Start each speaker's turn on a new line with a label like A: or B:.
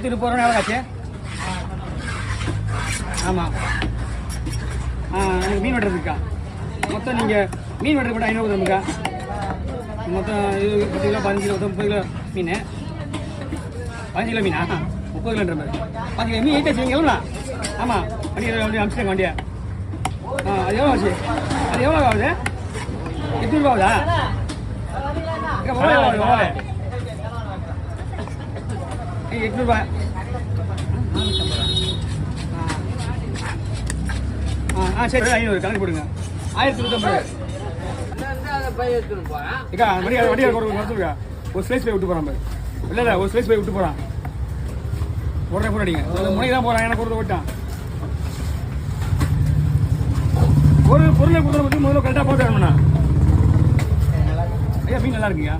A: 1030 ரூபா எவ்வளோ ஆச்சு? ஆமாம். எனக்கு மீன் வெட்டுறதுக்கா மொத்தம் நீங்கள் மீன் வெட்டுறது மட்டும் 500 நமக்கா மொத்தம் 10 கிலோ 15 கிலோ 30 கிலோ மீன் 15 கிலோ மீனா 30 கிலோன்ற மாதிரி 15 கிலோ மீன் எயிட்டா செய்வீங்களா? ஆமாம் வண்டி அனுப்பிச்சிட்டேங்க வண்டியை. அது எவ்வளோ ஆச்சு? அது எவ்வளோ ஆகுது? 800 ரூபா ஆகுதா? எவ்வளோ 800 ரூபாய். சரி 500 கணக்கு போடுங்க. 1090. ஒரு ஸ்லைஸ் போய் விட்டு போறான். இல்லை ஒரு ஸ்லைஸ் போய் விட்டு போறான். உடனே கூட அடிங்க. முனைக்கு தான் போறான். எனக்கு கொடுத்து விட்டான். ஒரு பொருளை கொடுத்து முதல்ல கரெக்டாக போட்டு வரணும்ண்ணா. ஐயா மீன் நல்லா இருக்குங்க.